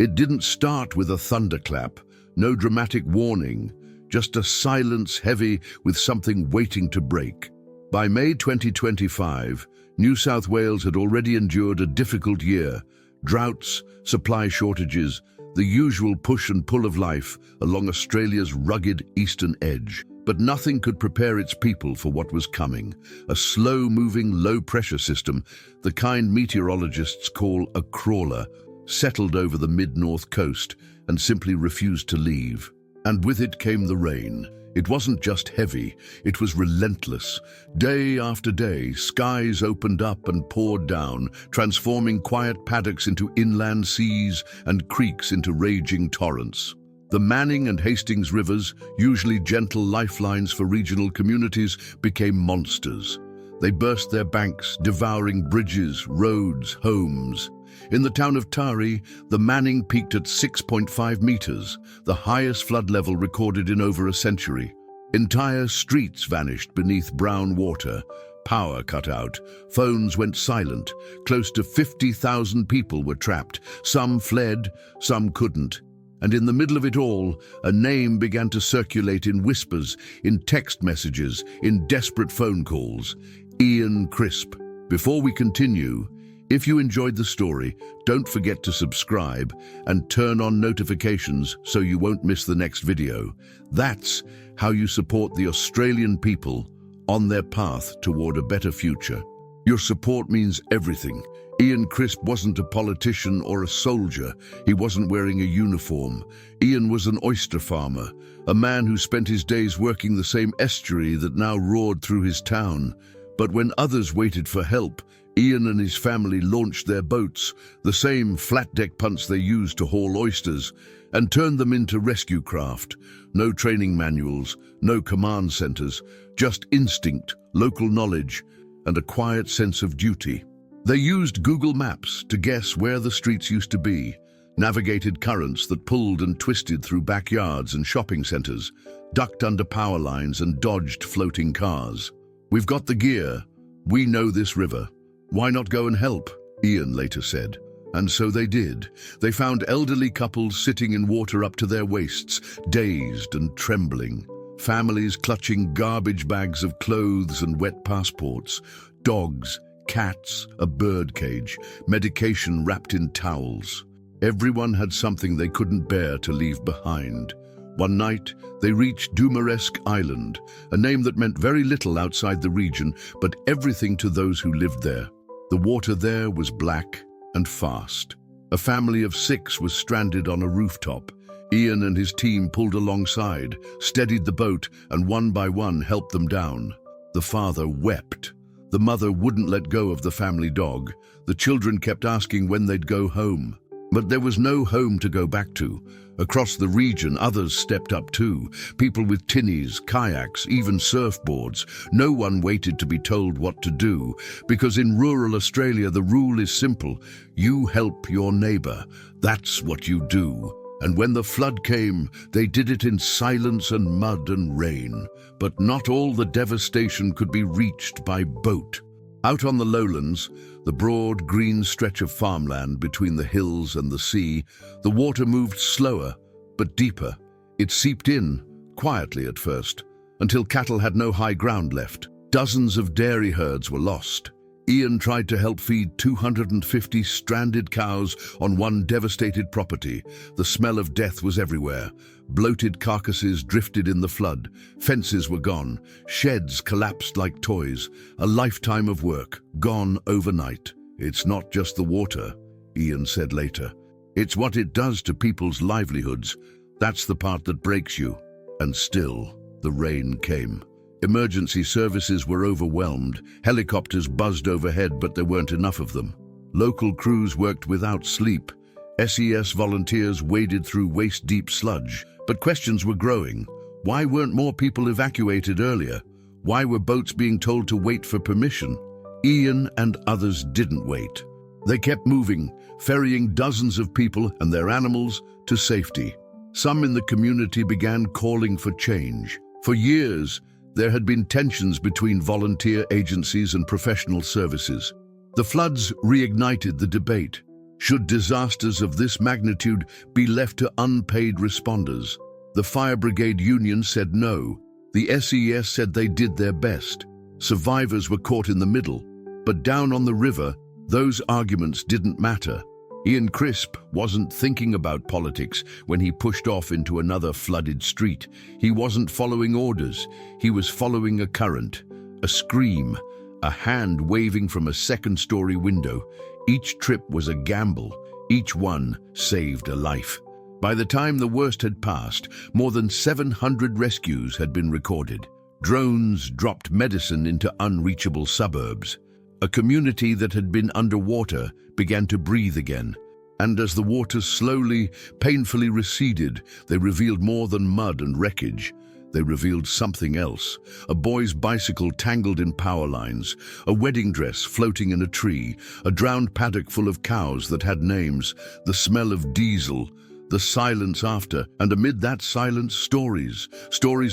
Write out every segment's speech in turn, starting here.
It didn't start with a thunderclap, no dramatic warning, just a silence heavy with something waiting to break. By May 2025, New South Wales had already endured a difficult year. Droughts, supply shortages, the usual push and pull of life along Australia's rugged eastern edge. But nothing could prepare its people for what was coming. A slow-moving, low-pressure system, the kind meteorologists call a crawler, settled over the mid-north coast and simply refused to leave. And with it came the rain. It wasn't just heavy, it was relentless. Day after day, skies opened up and poured down, transforming quiet paddocks into inland seas and creeks into raging torrents. The Manning and Hastings rivers, usually gentle lifelines for regional communities, became monsters. They burst their banks, devouring bridges, roads, homes. In the town of Tari, the Manning peaked at 6.5 meters, the highest flood level recorded in over a century. Entire streets vanished beneath brown water. Power cut out, phones went silent. Close to 50,000 people were trapped. Some fled, some couldn't. And in the middle of it all, a name began to circulate in whispers, in text messages, in desperate phone calls. Ian Crisp. Before we continue, if you enjoyed the story, don't forget to subscribe and turn on notifications so you won't miss the next video. That's how you support the Australian people on their path toward a better future. Your support means everything. Ian Crisp wasn't a politician or a soldier. He wasn't wearing a uniform. Ian was an oyster farmer, a man who spent his days working the same estuary that now roared through his town. But when others waited for help, Ian and his family launched their boats, the same flat-deck punts they used to haul oysters, and turned them into rescue craft. No training manuals, no command centers, just instinct, local knowledge, and a quiet sense of duty. They used Google Maps to guess where the streets used to be, navigated currents that pulled and twisted through backyards and shopping centers, ducked under power lines and dodged floating cars. "We've got the gear. We know this river. Why not go and help?" Ian later said. And so they did. They found elderly couples sitting in water up to their waists, dazed and trembling. Families clutching garbage bags of clothes and wet passports. Dogs, cats, a bird cage, medication wrapped in towels. Everyone had something they couldn't bear to leave behind. One night, they reached Dumaresque Island, a name that meant very little outside the region, but everything to those who lived there. The water there was black and fast. A family of 6 was stranded on a rooftop. Ian and his team pulled alongside, steadied the boat, and one by one helped them down. The father wept. The mother wouldn't let go of the family dog. The children kept asking when they'd go home. But there was no home to go back to. Across the region, others stepped up too. People with tinnies, kayaks, even surfboards. No one waited to be told what to do, because in rural Australia the rule is simple. You help your neighbour. That's what you do. And when the flood came, they did it in silence and mud and rain. But not all the devastation could be reached by boat. Out on the lowlands, the broad green stretch of farmland between the hills and the sea, the water moved slower but deeper. It seeped in, quietly at first, until cattle had no high ground left. Dozens of dairy herds were lost. Ian tried to help feed 250 stranded cows on one devastated property. The smell of death was everywhere. Bloated carcasses drifted in the flood. Fences were gone. Sheds collapsed like toys. A lifetime of work, gone overnight. "It's not just the water," Ian said later. "It's what it does to people's livelihoods. That's the part that breaks you." And still, the rain came. Emergency services were overwhelmed. Helicopters buzzed overhead, but there weren't enough of them. Local crews worked without sleep. SES volunteers waded through waist-deep sludge. But questions were growing. Why weren't more people evacuated earlier? Why were boats being told to wait for permission? Ian and others didn't wait. They kept moving, ferrying dozens of people and their animals to safety. Some in the community began calling for change. For years, there had been tensions between volunteer agencies and professional services. The floods reignited the debate. Should disasters of this magnitude be left to unpaid responders? The Fire Brigade Union said no. The SES said they did their best. Survivors were caught in the middle. But down on the river, those arguments didn't matter. Ian Crisp wasn't thinking about politics when he pushed off into another flooded street. He wasn't following orders. He was following a current, a scream, a hand waving from a second-story window. Each trip was a gamble. Each one saved a life. By the time the worst had passed, more than 700 rescues had been recorded. Drones dropped medicine into unreachable suburbs. A community that had been underwater began to breathe again. And as the waters slowly, painfully receded, they revealed more than mud and wreckage. They revealed something else. A boy's bicycle tangled in power lines, a wedding dress floating in a tree, a drowned paddock full of cows that had names, the smell of diesel, the silence after, and amid that silence, stories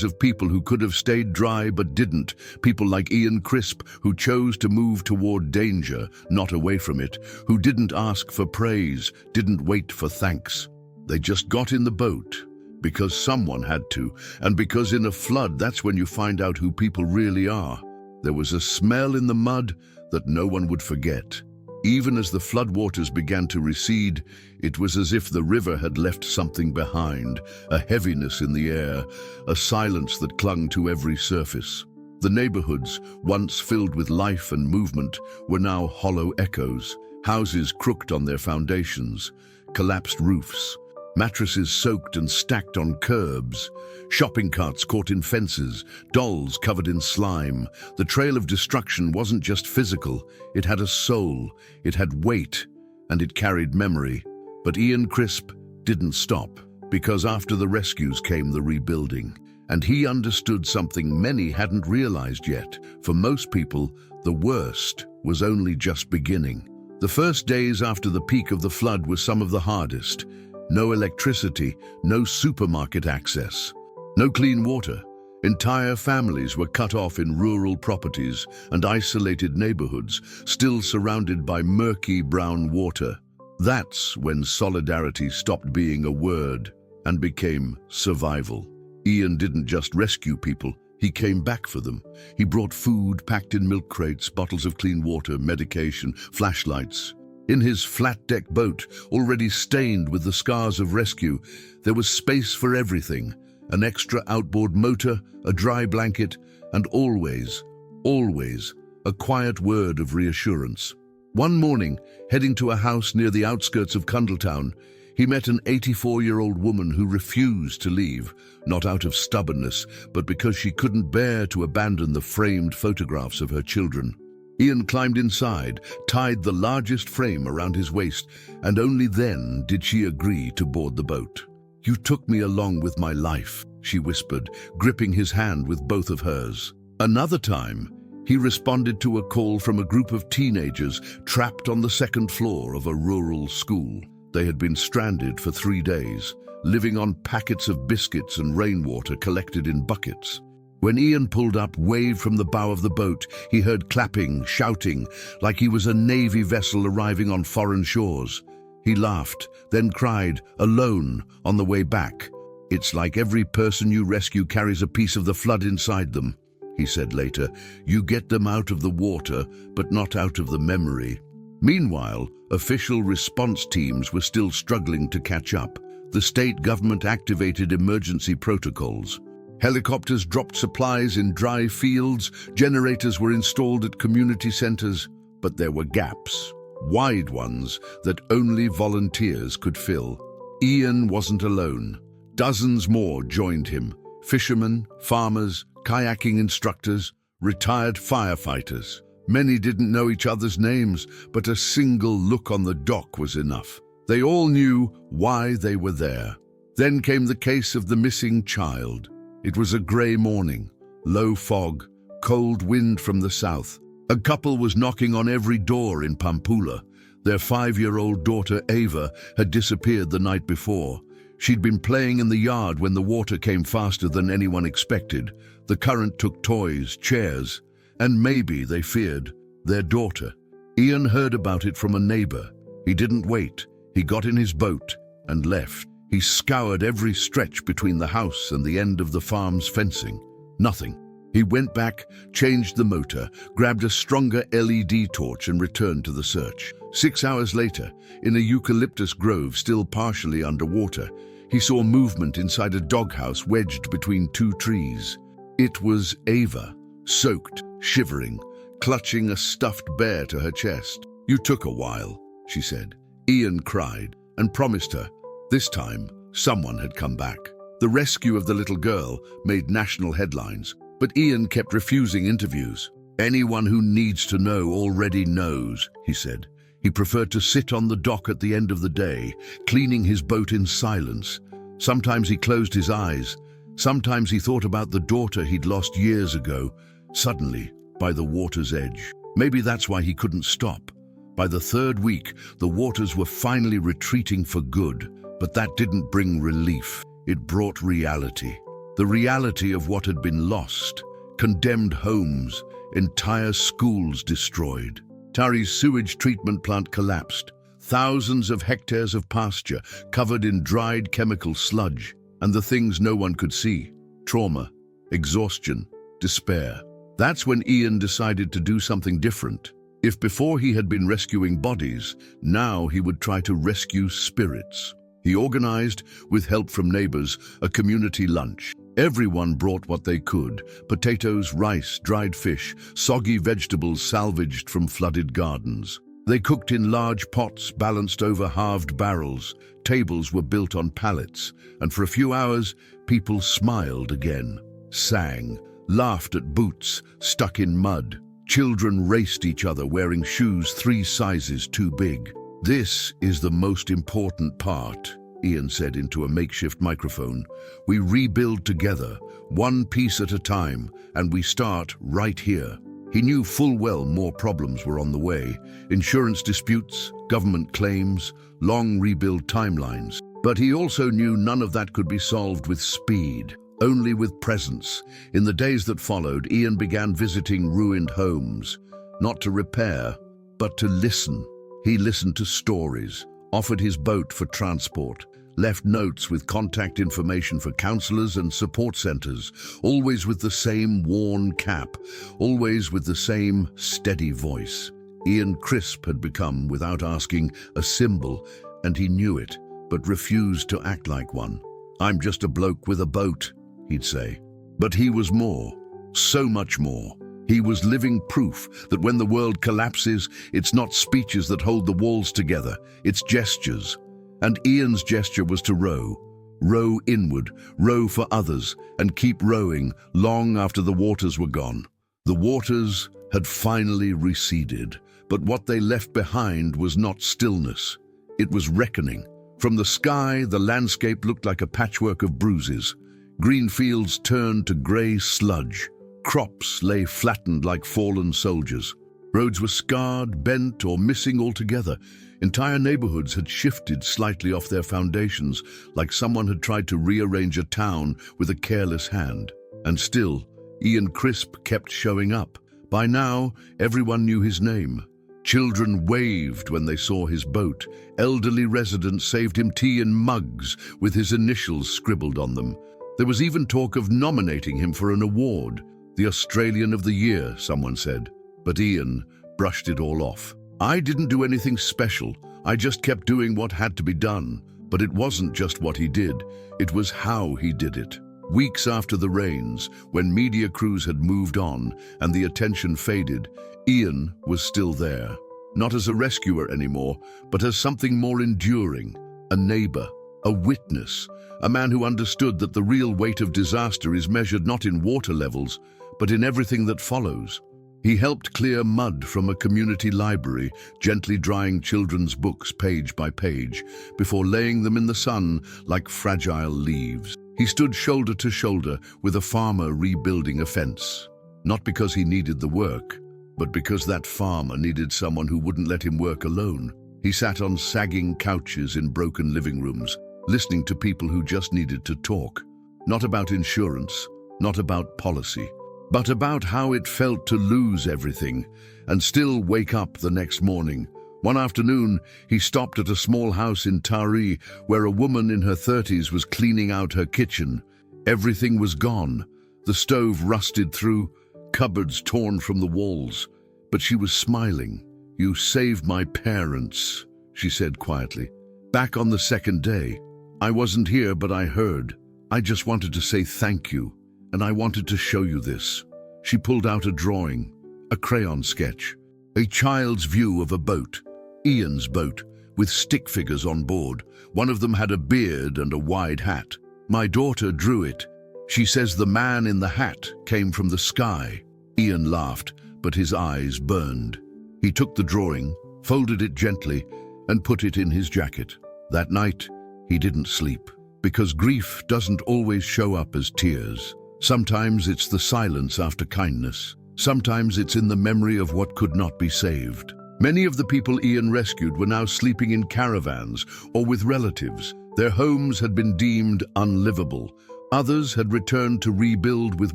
of people who could have stayed dry but didn't, people like Ian Crisp who chose to move toward danger, not away from it, who didn't ask for praise, didn't wait for thanks. They just got in the boat because someone had to, and because in a flood, that's when you find out who people really are. There was a smell in the mud that no one would forget. Even as the floodwaters began to recede, it was as if the river had left something behind, a heaviness in the air, a silence that clung to every surface. The neighborhoods, once filled with life and movement, were now hollow echoes, houses crooked on their foundations, collapsed roofs, mattresses soaked and stacked on curbs, shopping carts caught in fences, dolls covered in slime. The trail of destruction wasn't just physical, it had a soul, it had weight, and it carried memory. But Ian Crisp didn't stop, because after the rescues came the rebuilding. And he understood something many hadn't realized yet. For most people, the worst was only just beginning. The first days after the peak of the flood were some of the hardest. No electricity, no supermarket access, no clean water. Entire families were cut off in rural properties and isolated neighborhoods, still surrounded by murky brown water. That's when solidarity stopped being a word and became survival. Ian didn't just rescue people, he came back for them. He brought food packed in milk crates, bottles of clean water, medication, flashlights. In his flat-deck boat, already stained with the scars of rescue, there was space for everything. An extra outboard motor, a dry blanket, and always, a quiet word of reassurance. One morning, heading to a house near the outskirts of Cundletown, he met an 84-year-old woman who refused to leave, not out of stubbornness, but because she couldn't bear to abandon the framed photographs of her children. Ian climbed inside, tied the largest frame around his waist, and only then did she agree to board the boat. "You took me along with my life," she whispered, gripping his hand with both of hers. Another time, he responded to a call from a group of teenagers trapped on the second floor of a rural school. They had been stranded for 3 days, living on packets of biscuits and rainwater collected in buckets. When Ian pulled up, waved from the bow of the boat, he heard clapping, shouting, like he was a Navy vessel arriving on foreign shores. He laughed, then cried, alone, on the way back. "It's like every person you rescue carries a piece of the flood inside them," he said later. "You get them out of the water, but not out of the memory." Meanwhile, official response teams were still struggling to catch up. The state government activated emergency protocols. Helicopters dropped supplies in dry fields, generators were installed at community centers, but there were gaps, wide ones that only volunteers could fill. Ian wasn't alone. Dozens more joined him. Fishermen, farmers, kayaking instructors, retired firefighters. Many didn't know each other's names, but a single look on the dock was enough. They all knew why they were there. Then came the case of the missing child. It was a grey morning, low fog, cold wind from the south. A couple was knocking on every door in Pampula. Their 5-year-old daughter, Ava, had disappeared the night before. She'd been playing in the yard when the water came faster than anyone expected. The current took toys, chairs, and maybe, they feared, their daughter. Ian heard about it from a neighbor. He didn't wait. He got in his boat and left. He scoured every stretch between the house and the end of the farm's fencing. Nothing. He went back, changed the motor, grabbed a stronger LED torch and returned to the search. 6 hours later, in a eucalyptus grove still partially underwater, he saw movement inside a doghouse wedged between two trees. It was Ava, soaked, shivering, clutching a stuffed bear to her chest. "You took a while," she said. Ian cried and promised her. This time, someone had come back. The rescue of the little girl made national headlines, but Ian kept refusing interviews. "Anyone who needs to know already knows," he said. He preferred to sit on the dock at the end of the day, cleaning his boat in silence. Sometimes he closed his eyes. Sometimes he thought about the daughter he'd lost years ago, suddenly, by the water's edge. Maybe that's why he couldn't stop. By the third week, the waters were finally retreating for good, but that didn't bring relief. It brought reality. The reality of what had been lost. Condemned homes, entire schools destroyed. Tari's sewage treatment plant collapsed. Thousands of hectares of pasture covered in dried chemical sludge. And the things no one could see. Trauma, exhaustion, despair. That's when Ian decided to do something different. If before he had been rescuing bodies, now he would try to rescue spirits. He organized, with help from neighbors, a community lunch. Everyone brought what they could: potatoes, rice, dried fish, soggy vegetables salvaged from flooded gardens. They cooked in large pots balanced over halved barrels. Tables were built on pallets, and for a few hours, people smiled again, sang, laughed at boots stuck in mud. Children raced each other wearing shoes 3 sizes too big. "This is the most important part," Ian said into a makeshift microphone. "We rebuild together, one piece at a time, and we start right here." He knew full well more problems were on the way. Insurance disputes, government claims, long rebuild timelines. But he also knew none of that could be solved with speed, only with presence. In the days that followed, Ian began visiting ruined homes, not to repair, but to listen. He listened to stories, offered his boat for transport, left notes with contact information for counselors and support centers, always with the same worn cap, always with the same steady voice. Ian Crisp had become, without asking, a symbol, and he knew it, but refused to act like one. "I'm just a bloke with a boat," he'd say. But he was more, so much more. He was living proof that when the world collapses, it's not speeches that hold the walls together, it's gestures. And Ian's gesture was to row. Row inward, row for others, and keep rowing long after the waters were gone. The waters had finally receded, but what they left behind was not stillness. It was reckoning. From the sky, the landscape looked like a patchwork of bruises. Green fields turned to grey sludge. Crops lay flattened like fallen soldiers. Roads were scarred, bent, or missing altogether. Entire neighborhoods had shifted slightly off their foundations, like someone had tried to rearrange a town with a careless hand. And still, Ian Crisp kept showing up. By now, everyone knew his name. Children waved when they saw his boat. Elderly residents saved him tea in mugs with his initials scribbled on them. There was even talk of nominating him for an award. The Australian of the Year, someone said. But Ian brushed it all off. "I didn't do anything special. I just kept doing what had to be done." But it wasn't just what he did. It was how he did it. Weeks after the rains, when media crews had moved on and the attention faded, Ian was still there. Not as a rescuer anymore, but as something more enduring. A neighbor, a witness, a man who understood that the real weight of disaster is measured not in water levels, but in everything that follows. He helped clear mud from a community library, gently drying children's books page by page, before laying them in the sun like fragile leaves. He stood shoulder to shoulder with a farmer rebuilding a fence. Not because he needed the work, but because that farmer needed someone who wouldn't let him work alone. He sat on sagging couches in broken living rooms, listening to people who just needed to talk. Not about insurance, not about policy, but about how it felt to lose everything and still wake up the next morning One afternoon, he stopped at a small house in Taree where a woman in her 30s was cleaning out her kitchen. Everything was gone. The stove rusted through, cupboards torn from the walls. But she was smiling. "You saved my parents," she said quietly. "Back on the second day. I wasn't here, but I heard. I just wanted to say thank you, and I wanted to show you this." She pulled out a drawing, a crayon sketch, a child's view of a boat, Ian's boat, with stick figures on board. One of them had a beard and a wide hat. "My daughter drew it. She says the man in the hat came from the sky." Ian laughed, but his eyes burned. He took the drawing, folded it gently, and put it in his jacket. That night, he didn't sleep, because grief doesn't always show up as tears. Sometimes it's the silence after kindness. Sometimes it's in the memory of what could not be saved. Many of the people Ian rescued were now sleeping in caravans or with relatives. Their homes had been deemed unlivable. Others had returned to rebuild with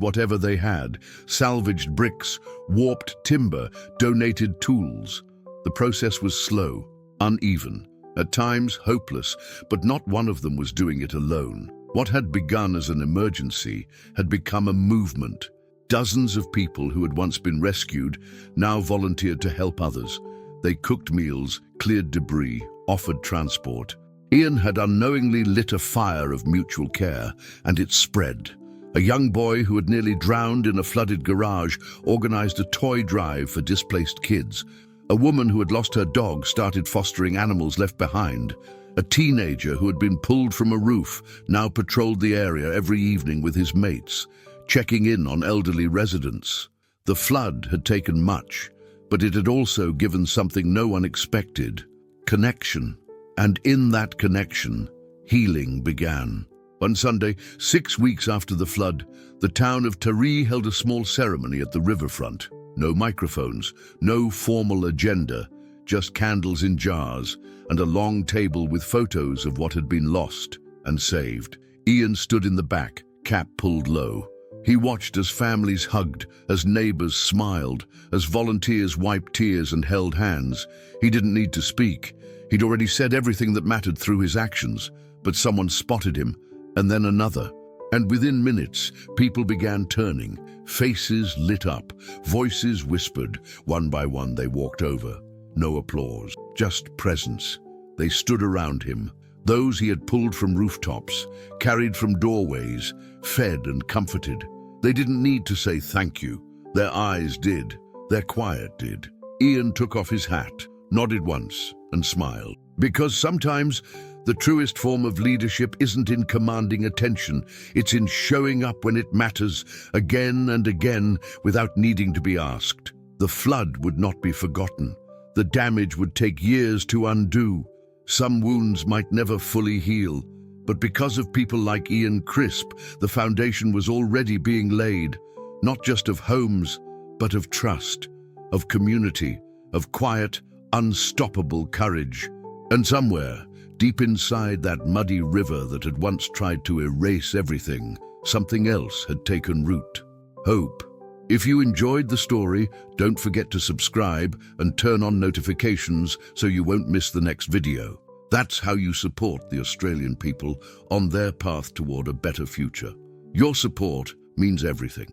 whatever they had: salvaged bricks, warped timber, donated tools. The process was slow, uneven, at times hopeless, but not one of them was doing it alone. What had begun as an emergency had become a movement. Dozens of people who had once been rescued now volunteered to help others. They cooked meals, cleared debris, offered transport. Ian had unknowingly lit a fire of mutual care, and it spread. A young boy who had nearly drowned in a flooded garage organized a toy drive for displaced kids. A woman who had lost her dog started fostering animals left behind. A teenager who had been pulled from a roof now patrolled the area every evening with his mates, checking in on elderly residents. The flood had taken much, but it had also given something no one expected: connection. And in that connection, healing began. One Sunday, 6 weeks after the flood, the town of Taree held a small ceremony at the riverfront. No microphones, no formal agenda, just candles in jars and a long table with photos of what had been lost and saved. Ian stood in the back, cap pulled low. He watched as families hugged, as neighbors smiled, as volunteers wiped tears and held hands. He didn't need to speak. He'd already said everything that mattered through his actions, but someone spotted him, and then another. And within minutes, people began turning. Faces lit up, voices whispered. One by one, they walked over. No applause, just presence. They stood around him. Those he had pulled from rooftops, carried from doorways, fed and comforted. They didn't need to say thank you. Their eyes did. Their quiet did. Ian took off his hat, nodded once, and smiled. Because sometimes the truest form of leadership isn't in commanding attention. It's in showing up when it matters, again and again, without needing to be asked. The flood would not be forgotten. The damage would take years to undo. Some wounds might never fully heal. But because of people like Ian Crisp, the foundation was already being laid, not just of homes, but of trust, of community, of quiet, unstoppable courage. And somewhere, deep inside that muddy river that had once tried to erase everything, something else had taken root: hope. If you enjoyed the story, don't forget to subscribe and turn on notifications so you won't miss the next video. That's how you support the Australian people on their path toward a better future. Your support means everything.